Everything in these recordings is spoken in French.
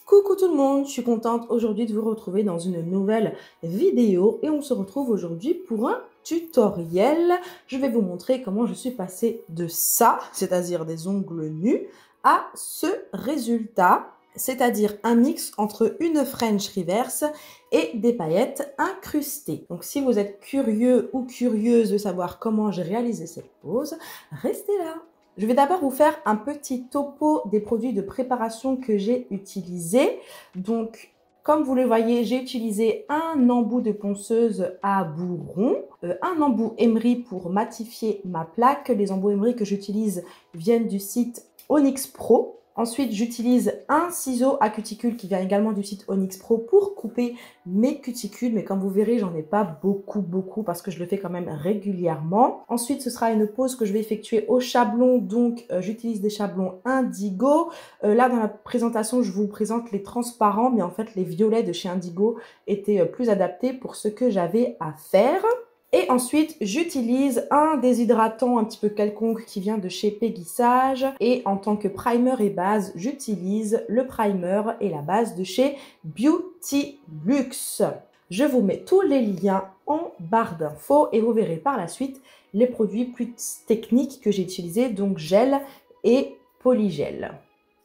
Coucou tout le monde, je suis contente aujourd'hui de vous retrouver dans une nouvelle vidéo et on se retrouve aujourd'hui pour un tutoriel. Je vais vous montrer comment je suis passée de ça, c'est-à-dire des ongles nus, à ce résultat, c'est-à-dire un mix entre une French reverse et des paillettes incrustées. Donc si vous êtes curieux ou curieuse de savoir comment j'ai réalisé cette pose, restez là. Je vais d'abord vous faire un petit topo des produits de préparation que j'ai utilisés. Donc, comme vous le voyez, j'ai utilisé un embout de ponceuse à bout rond, un embout emery pour matifier ma plaque. Les embouts emery que j'utilise viennent du site Onyx Pro. Ensuite, j'utilise un ciseau à cuticule qui vient également du site Onyx Pro pour couper mes cuticules. Mais comme vous verrez, j'en ai pas beaucoup parce que je le fais quand même régulièrement. Ensuite, ce sera une pose que je vais effectuer au chablon. Donc, j'utilise des chablons Indigo. Là, dans la présentation, je vous présente les transparents. Mais en fait, les violets de chez Indigo étaient plus adaptés pour ce que j'avais à faire. Et ensuite, j'utilise un déshydratant un petit peu quelconque qui vient de chez Péguissage. Et en tant que primer et base, j'utilise le primer et la base de chez Beauty Luxe. Je vous mets tous les liens en barre d'infos et vous verrez par la suite les produits plus techniques que j'ai utilisés, donc gel et polygel.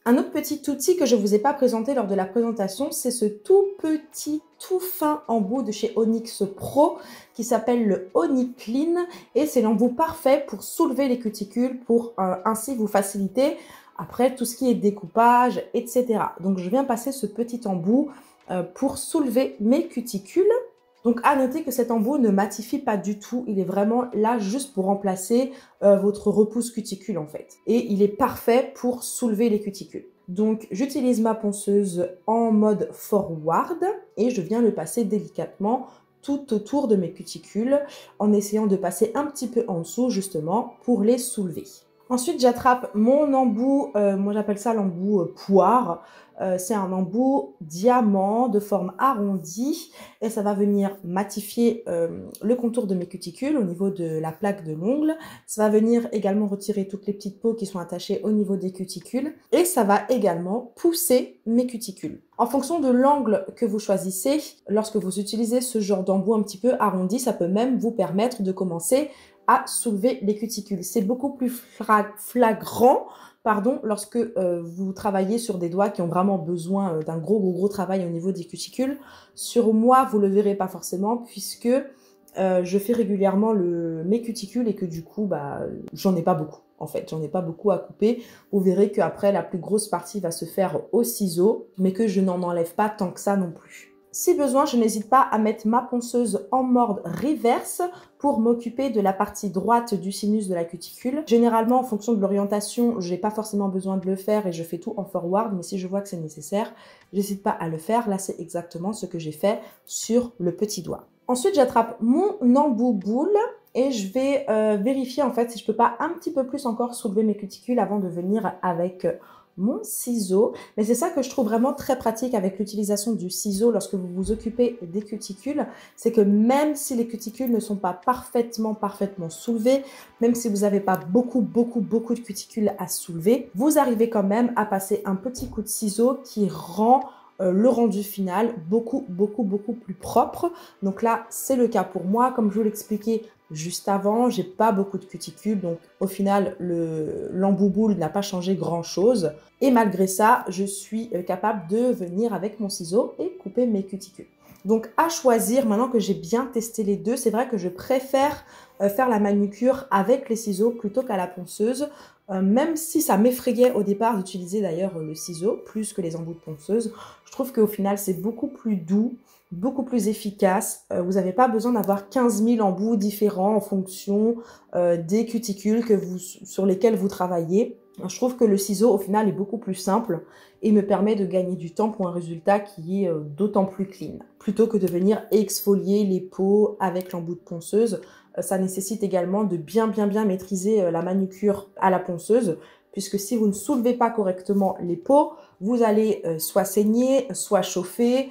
Un autre petit outil que je ne vous ai pas présenté lors de la présentation, c'est ce tout petit, tout fin embout de chez Onyx Pro qui s'appelle le Honey Clean et c'est l'embout parfait pour soulever les cuticules pour ainsi vous faciliter après tout ce qui est découpage, etc. Donc je viens passer ce petit embout pour soulever mes cuticules. Donc, à noter que cet embout ne matifie pas du tout. Il est vraiment là juste pour remplacer votre repousse cuticule en fait. Et il est parfait pour soulever les cuticules. Donc, j'utilise ma ponceuse en mode forward et je viens le passer délicatement tout autour de mes cuticules en essayant de passer un petit peu en dessous justement pour les soulever. Ensuite, j'attrape mon embout, moi j'appelle ça l'embout poire. C'est un embout diamant de forme arrondie et ça va venir matifier le contour de mes cuticules au niveau de la plaque de l'ongle. Ça va venir également retirer toutes les petites peaux qui sont attachées au niveau des cuticules et ça va également pousser mes cuticules. En fonction de l'angle que vous choisissez, lorsque vous utilisez ce genre d'embout un petit peu arrondi, ça peut même vous permettre de commencer à soulever les cuticules. C'est beaucoup plus flagrant lorsque vous travaillez sur des doigts qui ont vraiment besoin d'un gros travail au niveau des cuticules. Sur moi, vous ne le verrez pas forcément puisque je fais régulièrement mes cuticules et que du coup, j'en ai pas beaucoup. En fait, j'en ai pas beaucoup à couper. Vous verrez qu'après, la plus grosse partie va se faire au ciseau, mais que je n'en enlève pas tant que ça non plus. Si besoin, je n'hésite pas à mettre ma ponceuse en mode reverse pour m'occuper de la partie droite du sinus de la cuticule. Généralement, en fonction de l'orientation, je n'ai pas forcément besoin de le faire et je fais tout en forward, mais si je vois que c'est nécessaire, j'hésite pas à le faire. Là, c'est exactement ce que j'ai fait sur le petit doigt. Ensuite, j'attrape mon embout boule et je vais vérifier en fait si je peux pas un petit peu plus encore soulever mes cuticules avant de venir avec mon ciseau. Mais c'est ça que je trouve vraiment très pratique avec l'utilisation du ciseau lorsque vous vous occupez des cuticules, c'est que même si les cuticules ne sont pas parfaitement soulevées, même si vous n'avez pas beaucoup de cuticules à soulever, vous arrivez quand même à passer un petit coup de ciseau qui rend le rendu final beaucoup plus propre. Donc là, c'est le cas pour moi. Comme je vous l'expliquais juste avant, j'ai pas beaucoup de cuticules. Donc au final, l'embout boule n'a pas changé grand chose. Et malgré ça, je suis capable de venir avec mon ciseau et couper mes cuticules. Donc à choisir, maintenant que j'ai bien testé les deux, c'est vrai que je préfère faire la manucure avec les ciseaux plutôt qu'à la ponceuse. Même si ça m'effrayait au départ d'utiliser d'ailleurs le ciseau plus que les embouts de ponceuse, je trouve qu'au final c'est beaucoup plus doux, beaucoup plus efficace. Vous n'avez pas besoin d'avoir 15 000 embouts différents en fonction des cuticules sur lesquelles vous travaillez. Je trouve que le ciseau au final est beaucoup plus simple et me permet de gagner du temps pour un résultat qui est d'autant plus clean. Plutôt que de venir exfolier les peaux avec l'embout de ponceuse, ça nécessite également de bien maîtriser la manucure à la ponceuse, puisque si vous ne soulevez pas correctement les peaux, vous allez soit saigner, soit chauffer,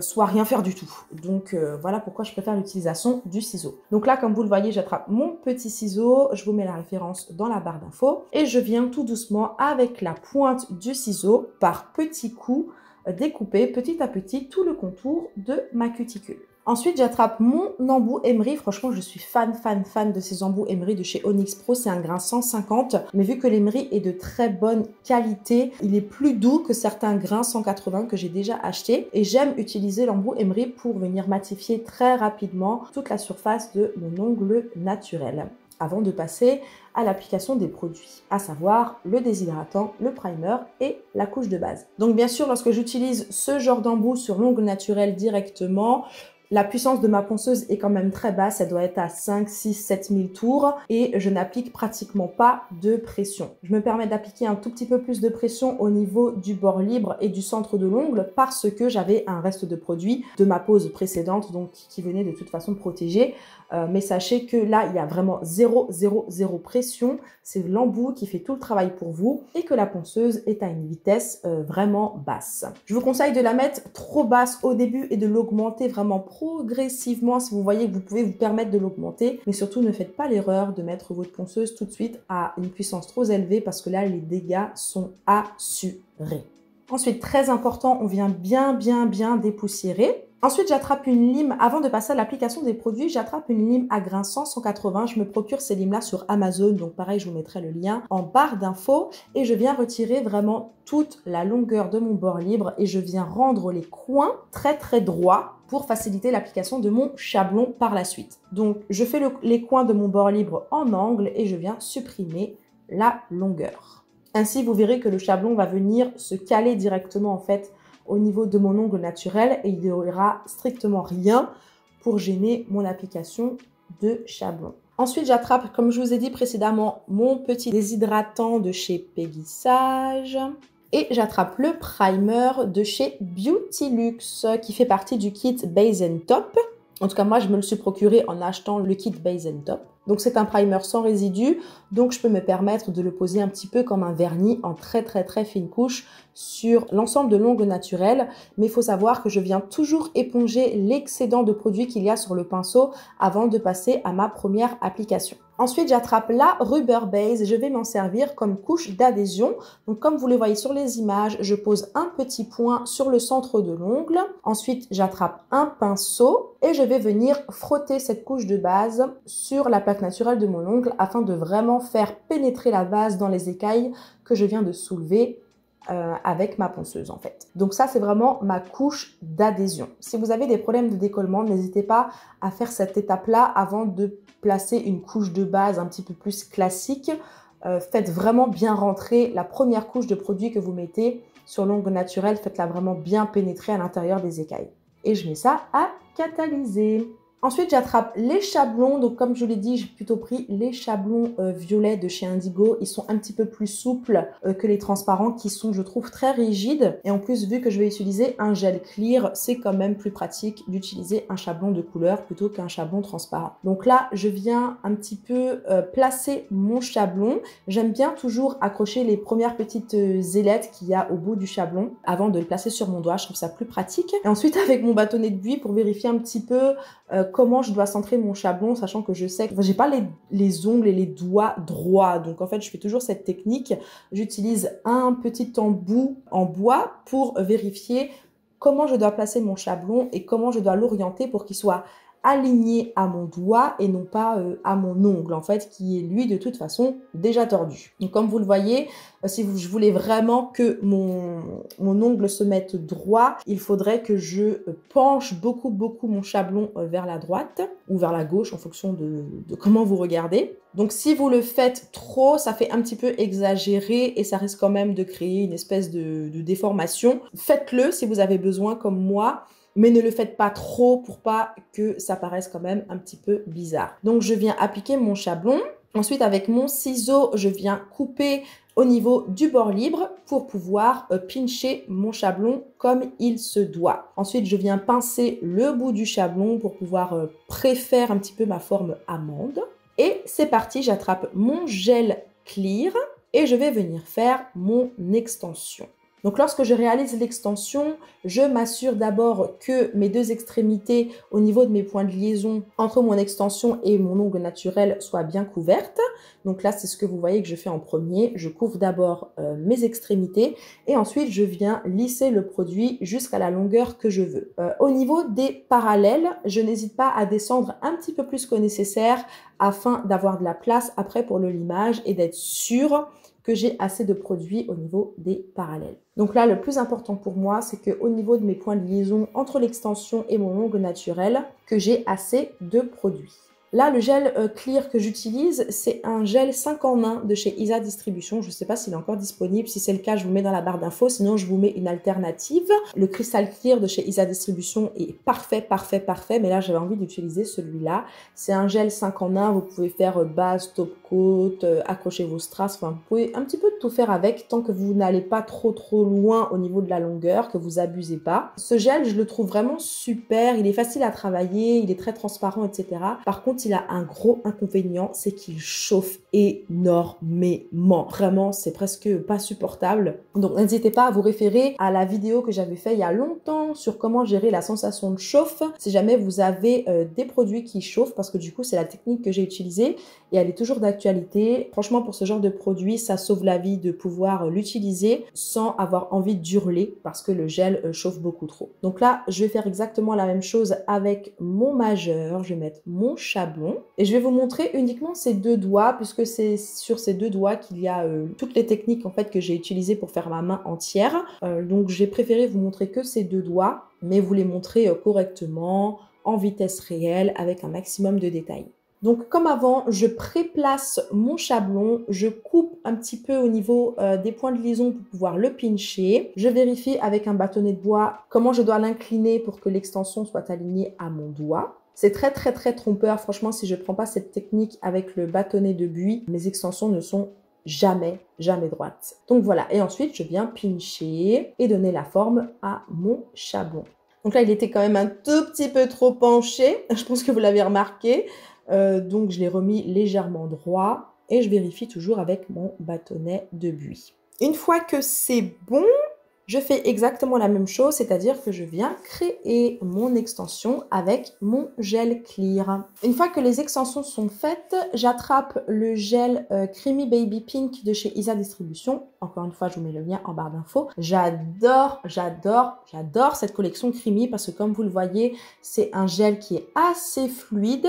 soit rien faire du tout. Donc voilà pourquoi je préfère l'utilisation du ciseau. Donc là, comme vous le voyez, j'attrape mon petit ciseau, je vous mets la référence dans la barre d'infos, et je viens tout doucement avec la pointe du ciseau, par petits coups, découper petit à petit tout le contour de ma cuticule. Ensuite, j'attrape mon embout Emery. Franchement, je suis fan de ces embouts Emery de chez Onyx Pro. C'est un grain 150. Mais vu que l'Emery est de très bonne qualité, il est plus doux que certains grains 180 que j'ai déjà achetés. Et j'aime utiliser l'embout Emery pour venir matifier très rapidement toute la surface de mon ongle naturel avant de passer à l'application des produits, à savoir le déshydratant, le primer et la couche de base. Donc bien sûr, lorsque j'utilise ce genre d'embout sur l'ongle naturel directement, la puissance de ma ponceuse est quand même très basse, elle doit être à 5, 6, 7 000 tours et je n'applique pratiquement pas de pression. Je me permets d'appliquer un tout petit peu plus de pression au niveau du bord libre et du centre de l'ongle parce que j'avais un reste de produit de ma pose précédente, donc qui venait de toute façon protéger. Mais sachez que là, il y a vraiment zéro pression. C'est l'embout qui fait tout le travail pour vous et que la ponceuse est à une vitesse vraiment basse. Je vous conseille de la mettre trop basse au début et de l'augmenter vraiment progressivement. Si vous voyez que vous pouvez vous permettre de l'augmenter, mais surtout ne faites pas l'erreur de mettre votre ponceuse tout de suite à une puissance trop élevée parce que là, les dégâts sont assurés. Ensuite, très important, on vient bien dépoussiérer. Ensuite, j'attrape une lime. Avant de passer à l'application des produits, j'attrape une lime à grain 100-180. Je me procure ces limes-là sur Amazon. Donc pareil, je vous mettrai le lien en barre d'infos. Et je viens retirer vraiment toute la longueur de mon bord libre. Et je viens rendre les coins très droits pour faciliter l'application de mon chablon par la suite. Donc, je fais les coins de mon bord libre en angle et je viens supprimer la longueur. Ainsi, vous verrez que le chablon va venir se caler directement en fait au niveau de mon ongle naturel et il n'y aura strictement rien pour gêner mon application de chablon. Ensuite, j'attrape, comme je vous ai dit précédemment, mon petit déshydratant de chez Peggy Sage et j'attrape le primer de chez Beautylux qui fait partie du kit Base and Top. En tout cas, moi, je me le suis procuré en achetant le kit Base and Top. Donc, c'est un primer sans résidus. Donc, je peux me permettre de le poser un petit peu comme un vernis en très fine couche sur l'ensemble de l'ongle naturel. Mais il faut savoir que je viens toujours éponger l'excédent de produit qu'il y a sur le pinceau avant de passer à ma première application. Ensuite, j'attrape la Rubber Base et je vais m'en servir comme couche d'adhésion. Donc, comme vous le voyez sur les images, je pose un petit point sur le centre de l'ongle. Ensuite, j'attrape un pinceau et je vais venir frotter cette couche de base sur la plaque naturelle de mon ongle afin de vraiment faire pénétrer la base dans les écailles que je viens de soulever avec ma ponceuse en fait. Donc ça, c'est vraiment ma couche d'adhésion. Si vous avez des problèmes de décollement, n'hésitez pas à faire cette étape-là avant de placer une couche de base un petit peu plus classique. Faites vraiment bien rentrer la première couche de produit que vous mettez sur l'ongle naturel. Faites-la vraiment bien pénétrer à l'intérieur des écailles. Et je mets ça à catalyser. Ensuite, j'attrape les chablons. Donc, comme je l'ai dit, j'ai plutôt pris les chablons violets de chez Indigo. Ils sont un petit peu plus souples que les transparents qui sont, je trouve, très rigides. Et en plus, vu que je vais utiliser un gel clear, c'est quand même plus pratique d'utiliser un chablon de couleur plutôt qu'un chablon transparent. Donc là, je viens un petit peu placer mon chablon. J'aime bien toujours accrocher les premières petites ailettes qu'il y a au bout du chablon avant de le placer sur mon doigt. Je trouve ça plus pratique. Et ensuite, avec mon bâtonnet de buis pour vérifier un petit peu comment je dois centrer mon chablon, sachant que je sais que j'ai pas les ongles et les doigts droits. Donc en fait, je fais toujours cette technique. J'utilise un petit embout en bois pour vérifier comment je dois placer mon chablon et comment je dois l'orienter pour qu'il soit aligné à mon doigt et non pas à mon ongle, en fait, qui est lui de toute façon déjà tordu. Donc comme vous le voyez, je voulais vraiment que mon ongle se mette droit, il faudrait que je penche beaucoup mon chablon vers la droite ou vers la gauche en fonction de comment vous regardez. Donc si vous le faites trop, ça fait un petit peu exagéré et ça risque quand même de créer une espèce de déformation. Faites-le si vous avez besoin comme moi, mais ne le faites pas trop pour pas que ça paraisse quand même un petit peu bizarre. Donc, je viens appliquer mon chablon. Ensuite, avec mon ciseau, je viens couper au niveau du bord libre pour pouvoir pincher mon chablon comme il se doit. Ensuite, je viens pincer le bout du chablon pour pouvoir préfaire un petit peu ma forme amande. Et c'est parti, j'attrape mon gel clear et je vais venir faire mon extension. Donc lorsque je réalise l'extension, je m'assure d'abord que mes deux extrémités au niveau de mes points de liaison entre mon extension et mon ongle naturel soient bien couvertes. Donc là, c'est ce que vous voyez que je fais en premier. Je couvre d'abord mes extrémités et ensuite je viens lisser le produit jusqu'à la longueur que je veux. Au niveau des parallèles, je n'hésite pas à descendre un petit peu plus que nécessaire afin d'avoir de la place après pour le limage et d'être sûr que j'ai assez de produits au niveau des parallèles. Donc là, le plus important pour moi, c'est qu'au niveau de mes points de liaison entre l'extension et mon ongle naturel, que j'ai assez de produits. Là, le gel clear que j'utilise, c'est un gel 5 en 1 de chez Isa Distribution. Je ne sais pas s'il est encore disponible. Si c'est le cas, je vous mets dans la barre d'infos. Sinon, je vous mets une alternative. Le Crystal Clear de chez Isa Distribution est parfait, parfait, parfait. Mais là, j'avais envie d'utiliser celui-là. C'est un gel 5 en 1. Vous pouvez faire base, top coat, accrocher vos strass. Enfin, vous pouvez un petit peu tout faire avec tant que vous n'allez pas trop loin au niveau de la longueur, que vous abusez pas. Ce gel, je le trouve vraiment super. Il est facile à travailler. Il est très transparent, etc. Par contre, il a un gros inconvénient, c'est qu'il chauffe énormément. Vraiment, c'est presque pas supportable. Donc, n'hésitez pas à vous référer à la vidéo que j'avais fait il y a longtemps sur comment gérer la sensation de chauffe si jamais vous avez des produits qui chauffent, parce que du coup, c'est la technique que j'ai utilisée et elle est toujours d'actualité. Franchement, pour ce genre de produit, ça sauve la vie de pouvoir l'utiliser sans avoir envie d'hurler parce que le gel chauffe beaucoup trop. Donc là, je vais faire exactement la même chose avec mon majeur. Je vais mettre mon chablon et je vais vous montrer uniquement ces deux doigts puisque c'est sur ces deux doigts qu'il y a toutes les techniques en fait que j'ai utilisées pour faire ma main entière. Donc j'ai préféré vous montrer que ces deux doigts, mais vous les montrer correctement, en vitesse réelle, avec un maximum de détails. Donc comme avant, je préplace mon chablon, je coupe un petit peu au niveau des points de liaison pour pouvoir le pincher. Je vérifie avec un bâtonnet de bois comment je dois l'incliner pour que l'extension soit alignée à mon doigt. C'est très trompeur. Franchement, si je ne prends pas cette technique avec le bâtonnet de buis, mes extensions ne sont jamais droites. Donc voilà, et ensuite je viens pincher et donner la forme à mon chablon. Donc là, il était quand même un tout petit peu trop penché, je pense que vous l'avez remarqué. Donc je l'ai remis légèrement droit et je vérifie toujours avec mon bâtonnet de buis. Une fois que c'est bon, je fais exactement la même chose, c'est-à-dire que je viens créer mon extension avec mon gel clear. Une fois que les extensions sont faites, j'attrape le gel Creamy Baby Pink de chez Isa Distribution. Encore une fois, je vous mets le lien en barre d'infos. J'adore cette collection Creamy parce que comme vous le voyez, c'est un gel qui est assez fluide,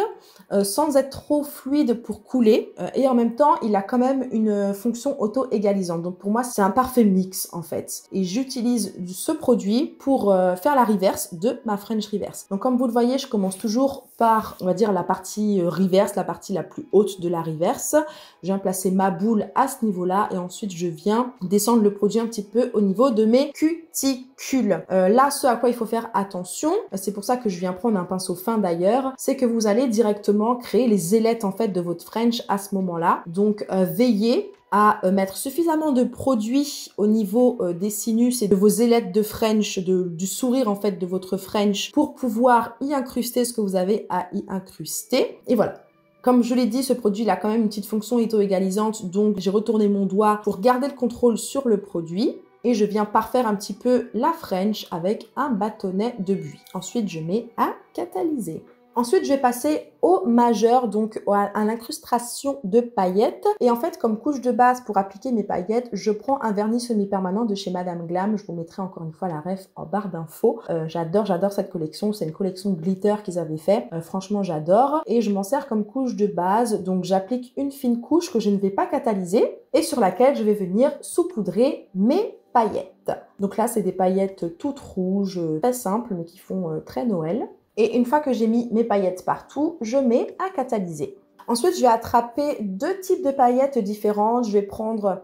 sans être trop fluide pour couler. Et en même temps, il a quand même une fonction auto-égalisante. Donc pour moi, c'est un parfait mix en fait. Et j'utilise ce produit pour faire la reverse de ma French reverse. Donc comme vous le voyez, je commence toujours par, on va dire, la partie reverse, la partie la plus haute de la reverse. Je viens placer ma boule à ce niveau-là et ensuite je viens descendre le produit un petit peu au niveau de mes cuticules. Là, ce à quoi il faut faire attention, c'est pour ça que je viens prendre un pinceau fin d'ailleurs, c'est que vous allez directement créer les ailettes en fait de votre French à ce moment-là. Donc veillez à mettre suffisamment de produit au niveau des sinus et de vos ailettes de French, du sourire en fait de votre French pour pouvoir y incruster ce que vous avez à y incruster. Et voilà. Comme je l'ai dit, ce produit il a quand même une petite fonction auto-égalisante, donc j'ai retourné mon doigt pour garder le contrôle sur le produit. Et je viens parfaire un petit peu la French avec un bâtonnet de buis. Ensuite, je mets à catalyser. Ensuite, je vais passer au majeur, donc à l'incrustation de paillettes. Et en fait, comme couche de base pour appliquer mes paillettes, je prends un vernis semi-permanent de chez Madame Glam. Je vous mettrai encore une fois la ref en barre d'infos. J'adore cette collection. C'est une collection glitter qu'ils avaient fait. Franchement, j'adore. Et je m'en sers comme couche de base. Donc, j'applique une fine couche que je ne vais pas catalyser et sur laquelle je vais venir saupoudrer mes paillettes. Donc là, c'est des paillettes toutes rouges, très simples, mais qui font très Noël. Et une fois que j'ai mis mes paillettes partout, je mets à catalyser. Ensuite, je vais attraper deux types de paillettes différentes. Je vais prendre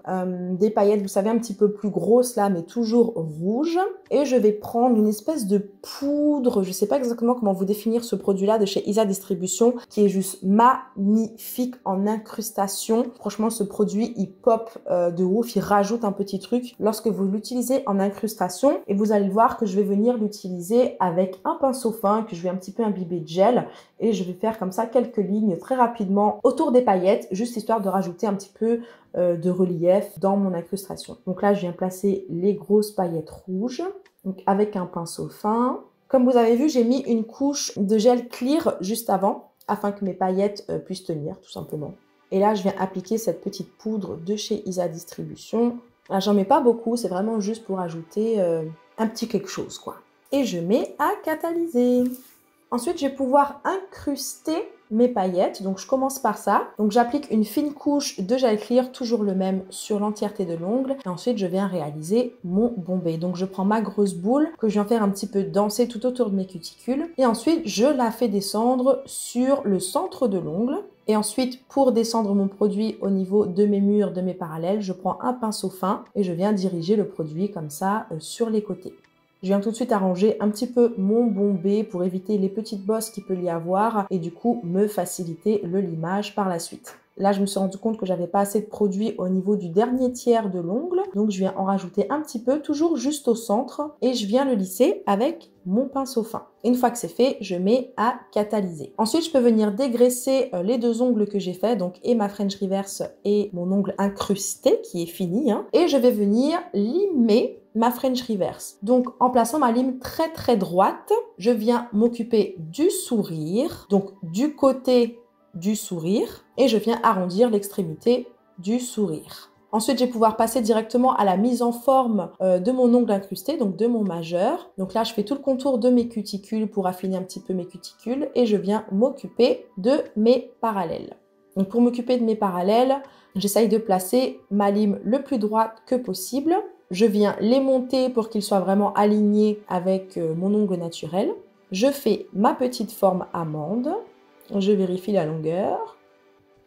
des paillettes, vous savez, un petit peu plus grosses là, mais toujours rouges. Et je vais prendre une espèce de poudre, je ne sais pas exactement comment vous définir ce produit-là de chez Isa Distribution, qui est juste magnifique en incrustation. Franchement, ce produit, il pop de ouf, il rajoute un petit truc lorsque vous l'utilisez en incrustation. Et vous allez voir que je vais venir l'utiliser avec un pinceau fin que je vais un petit peu imbiber de gel. Et je vais faire comme ça quelques lignes très rapidement également autour des paillettes, juste histoire de rajouter un petit peu de relief dans mon incrustation. Donc là, je viens placer les grosses paillettes rouges, donc avec un pinceau fin. Comme vous avez vu, j'ai mis une couche de gel clear juste avant, afin que mes paillettes puissent tenir, tout simplement. Et là, je viens appliquer cette petite poudre de chez Isa Distribution. Là, j'en mets pas beaucoup, c'est vraiment juste pour ajouter un petit quelque chose, quoi. Et je mets à catalyser. Ensuite, je vais pouvoir incruster mes paillettes. Donc, je commence par ça. Donc, j'applique une fine couche de gel clear, toujours le même sur l'entièreté de l'ongle. Et ensuite, je viens réaliser mon bombé. Donc, je prends ma grosse boule que je viens faire un petit peu danser tout autour de mes cuticules. Et ensuite, je la fais descendre sur le centre de l'ongle. Et ensuite, pour descendre mon produit au niveau de mes murs, de mes parallèles, je prends un pinceau fin et je viens diriger le produit comme ça sur les côtés. Je viens tout de suite arranger un petit peu mon bombé pour éviter les petites bosses qu'il peut y avoir et du coup me faciliter le limage par la suite. Là, je me suis rendu compte que j'avais pas assez de produit au niveau du dernier tiers de l'ongle. Donc, je viens en rajouter un petit peu, toujours juste au centre. Et je viens le lisser avec mon pinceau fin. Une fois que c'est fait, je mets à catalyser. Ensuite, je peux venir dégraisser les deux ongles que j'ai fait. Donc, et ma French Reverse et mon ongle incrusté qui est fini. Et je vais venir limer ma French Reverse. Donc, en plaçant ma lime très très droite, je viens m'occuper du sourire. Donc, du côté du sourire et je viens arrondir l'extrémité du sourire. Ensuite, je vais pouvoir passer directement à la mise en forme de mon ongle incrusté, donc de mon majeur. Donc là, je fais tout le contour de mes cuticules pour affiner un petit peu mes cuticules et je viens m'occuper de mes parallèles. Donc pour m'occuper de mes parallèles, j'essaye de placer ma lime le plus droite que possible. Je viens les monter pour qu'ils soient vraiment alignés avec mon ongle naturel. Je fais ma petite forme amande. Je vérifie la longueur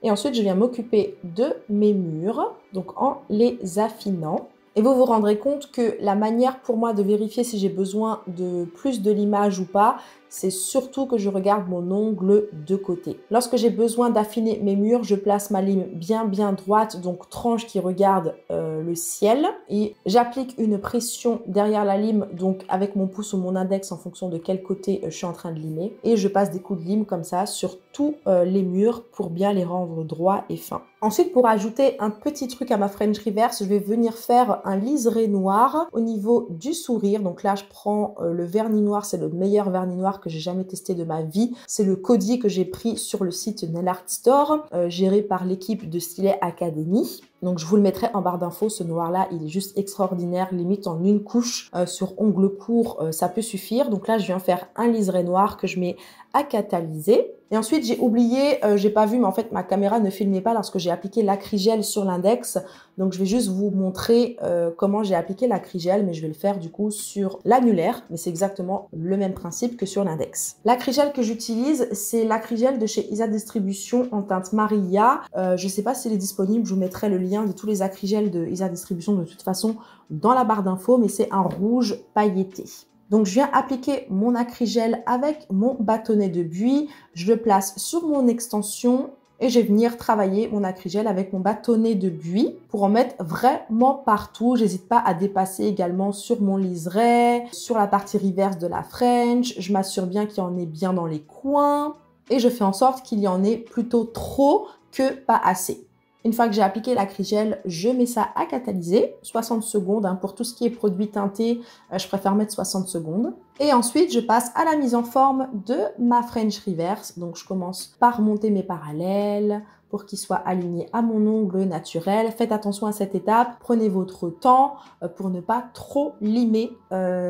et ensuite je viens m'occuper de mes murs, donc en les affinant. Et vous vous rendrez compte que la manière pour moi de vérifier si j'ai besoin de plus de limage ou pas, c'est surtout que je regarde mon ongle de côté. Lorsque j'ai besoin d'affiner mes murs, je place ma lime bien droite, donc tranche qui regarde le ciel. Et j'applique une pression derrière la lime, donc avec mon pouce ou mon index en fonction de quel côté je suis en train de limer. Et je passe des coups de lime comme ça sur tous les murs pour bien les rendre droits et fins. Ensuite, pour ajouter un petit truc à ma French Reverse, je vais venir faire un liseré noir au niveau du sourire. Donc là, je prends le vernis noir, c'est le meilleur vernis noir que j'ai jamais testé de ma vie. C'est le Cody que j'ai pris sur le site Nail Art Store, géré par l'équipe de Stylet Academy. Donc je vous le mettrai en barre d'infos, ce noir là il est juste extraordinaire, limite en une couche sur ongles courts ça peut suffire. Donc là je viens faire un liseré noir que je mets à catalyser. Et ensuite j'ai oublié, j'ai pas vu mais en fait ma caméra ne filmait pas lorsque j'ai appliqué l'acrygel sur l'index. Donc je vais juste vous montrer comment j'ai appliqué l'acrygel, mais je vais le faire du coup sur l'annulaire, mais c'est exactement le même principe que sur l'index. L'acrygel que j'utilise c'est l'acrygel de chez Isa Distribution en teinte Maria. Je sais pas s'il est disponible, je vous mettrai le lien de tous les acrygels de Isa Distribution de toute façon dans la barre d'infos, mais c'est un rouge pailleté. Donc je viens appliquer mon acrygel avec mon bâtonnet de buis, je le place sur mon extension et je vais venir travailler mon acrygel avec mon bâtonnet de buis pour en mettre vraiment partout. J'hésite pas à dépasser également sur mon liseré, sur la partie reverse de la French, je m'assure bien qu'il y en ait bien dans les coins et je fais en sorte qu'il y en ait plutôt trop que pas assez. Une fois que j'ai appliqué l'acrygel, je mets ça à catalyser, 60 secondes. Pour tout ce qui est produit teinté, je préfère mettre 60 secondes. Et ensuite, je passe à la mise en forme de ma French Reverse. Donc, je commence par monter mes parallèles pour qu'ils soient alignés à mon ongle naturel. Faites attention à cette étape, prenez votre temps pour ne pas trop limer.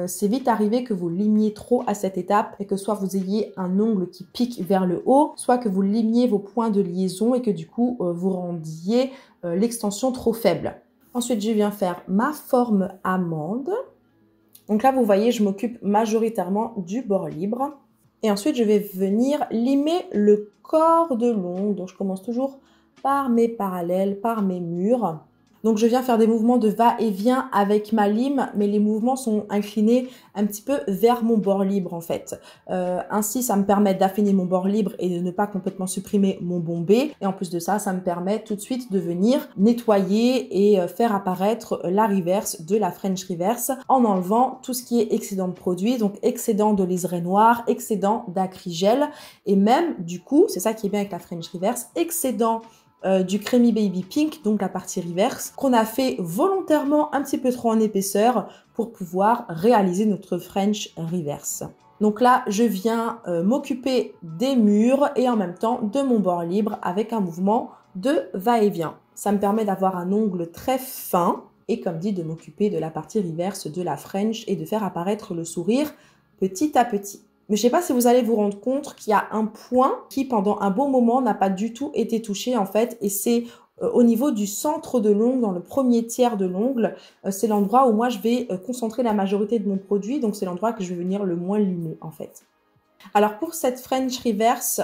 C'est vite arrivé que vous limiez trop à cette étape et que soit vous ayez un ongle qui pique vers le haut, soit que vous limiez vos points de liaison et que du coup, vous rendiez l'extension trop faible. Ensuite, je viens faire ma forme amande. Donc là, vous voyez, je m'occupe majoritairement du bord libre. Et ensuite, je vais venir limer le corps de l'ongle. Donc, je commence toujours par mes parallèles, par mes murs. Donc je viens faire des mouvements de va-et-vient avec ma lime, mais les mouvements sont inclinés un petit peu vers mon bord libre en fait. Ainsi, ça me permet d'affiner mon bord libre et de ne pas complètement supprimer mon bombé. Et en plus de ça, ça me permet tout de suite de venir nettoyer et faire apparaître la reverse de la French reverse en enlevant tout ce qui est excédent de produit, donc excédent de liseré noir, excédent d'acrygel et même du coup, c'est ça qui est bien avec la French reverse, excédent du Creamy Baby Pink, donc la partie reverse, qu'on a fait volontairement un petit peu trop en épaisseur pour pouvoir réaliser notre French reverse. Donc là, je viens m'occuper des murs et en même temps de mon bord libre avec un mouvement de va-et-vient. Ça me permet d'avoir un ongle très fin et comme dit, de m'occuper de la partie reverse de la French et de faire apparaître le sourire petit à petit. Mais je ne sais pas si vous allez vous rendre compte qu'il y a un point qui, pendant un bon moment, n'a pas du tout été touché, en fait. Et c'est au niveau du centre de l'ongle, dans le premier tiers de l'ongle. C'est l'endroit où moi, je vais concentrer la majorité de mon produit. Donc, c'est l'endroit que je vais venir le moins limer, en fait. Alors pour cette French reverse,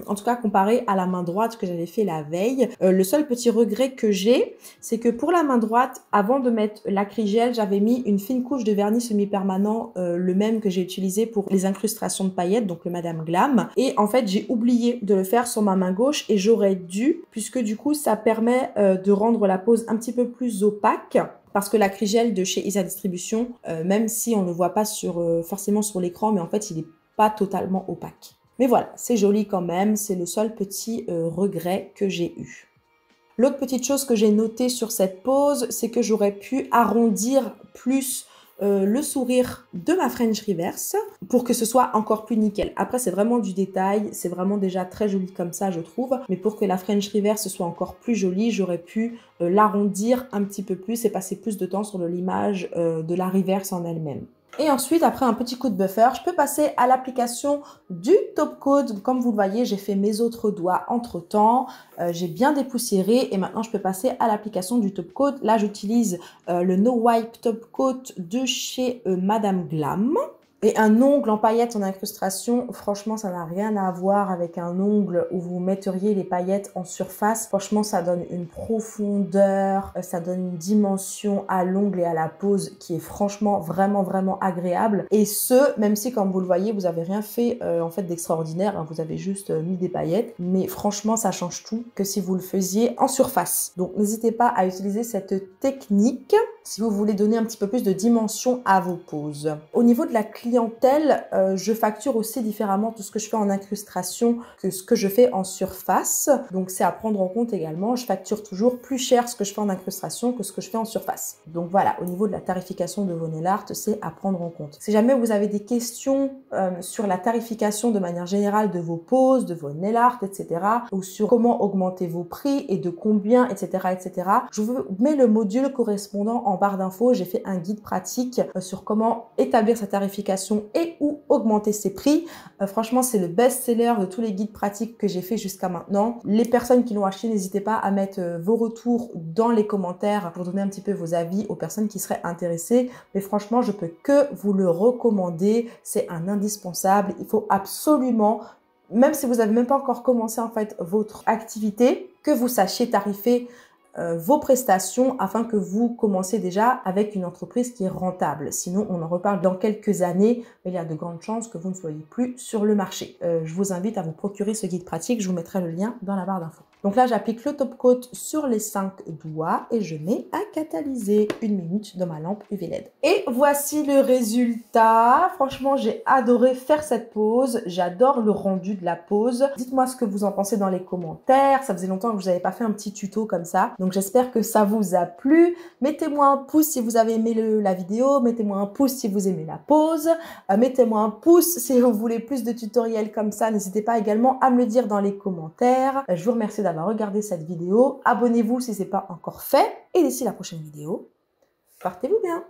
en tout cas comparé à la main droite que j'avais fait la veille, le seul petit regret que j'ai, c'est que pour la main droite, avant de mettre l'acrygel, j'avais mis une fine couche de vernis semi-permanent, le même que j'ai utilisé pour les incrustations de paillettes, donc le Madame Glam. Et en fait, j'ai oublié de le faire sur ma main gauche et j'aurais dû, puisque du coup, ça permet de rendre la pose un petit peu plus opaque. Parce que l'acrygel de chez Isa Distribution, même si on ne le voit pas forcément sur l'écran, mais en fait, il est pas totalement opaque. Mais voilà, c'est joli quand même, c'est le seul petit regret que j'ai eu. L'autre petite chose que j'ai notée sur cette pose, c'est que j'aurais pu arrondir plus le sourire de ma French reverse pour que ce soit encore plus nickel. Après, c'est vraiment du détail, c'est vraiment déjà très joli comme ça, je trouve. Mais pour que la French reverse soit encore plus jolie, j'aurais pu l'arrondir un petit peu plus et passer plus de temps sur le limage de la reverse en elle-même. Et ensuite, après un petit coup de buffer, je peux passer à l'application du top coat. Comme vous le voyez, j'ai fait mes autres doigts entre temps. J'ai bien dépoussiéré et maintenant, je peux passer à l'application du top coat. Là, j'utilise le No Wipe Top Coat de chez Madame Glam. Et un ongle en paillettes en incrustation, franchement, ça n'a rien à voir avec un ongle où vous metteriez les paillettes en surface. Franchement, ça donne une profondeur, ça donne une dimension à l'ongle et à la pose qui est franchement vraiment agréable. Et ce, même si comme vous le voyez, vous n'avez rien fait en fait d'extraordinaire, hein, vous avez juste mis des paillettes. Mais franchement, ça change tout que si vous le faisiez en surface. Donc, n'hésitez pas à utiliser cette technique si vous voulez donner un petit peu plus de dimension à vos poses. Au niveau de la clientèle, je facture aussi différemment tout ce que je fais en incrustation que ce que je fais en surface. Donc c'est à prendre en compte également. Je facture toujours plus cher ce que je fais en incrustation que ce que je fais en surface. Donc voilà, au niveau de la tarification de vos nail art, c'est à prendre en compte. Si jamais vous avez des questions sur la tarification de manière générale de vos poses, de vos nail art, etc. ou sur comment augmenter vos prix et de combien, etc. je vous mets le module correspondant en barre d'infos. J'ai fait un guide pratique sur comment établir sa tarification et ou augmenter ses prix. Franchement, c'est le best-seller de tous les guides pratiques que j'ai fait jusqu'à maintenant. Les personnes qui l'ont acheté, n'hésitez pas à mettre vos retours dans les commentaires pour donner un petit peu vos avis aux personnes qui seraient intéressées. Mais franchement, je peux que vous le recommander. C'est un indispensable. Il faut absolument, même si vous n'avez même pas encore commencé en fait votre activité, que vous sachiez tarifer vos prestations afin que vous commenciez déjà avec une entreprise qui est rentable. Sinon, on en reparle dans quelques années, mais il y a de grandes chances que vous ne soyez plus sur le marché. Je vous invite à vous procurer ce guide pratique. Je vous mettrai le lien dans la barre d'infos. Donc là, j'applique le top coat sur les 5 doigts et je mets à catalyser 1 minute dans ma lampe UV LED. Et voici le résultat. Franchement, j'ai adoré faire cette pose. J'adore le rendu de la pose. Dites-moi ce que vous en pensez dans les commentaires. Ça faisait longtemps que je vous avais pas fait un petit tuto comme ça. Donc j'espère que ça vous a plu. Mettez-moi un pouce si vous avez aimé la vidéo. Mettez-moi un pouce si vous aimez la pose. Mettez-moi un pouce si vous voulez plus de tutoriels comme ça. N'hésitez pas également à me le dire dans les commentaires. Je vous remercie d'avoir regardé cette vidéo. Abonnez-vous si ce n'est pas encore fait. Et d'ici la prochaine vidéo, portez-vous bien.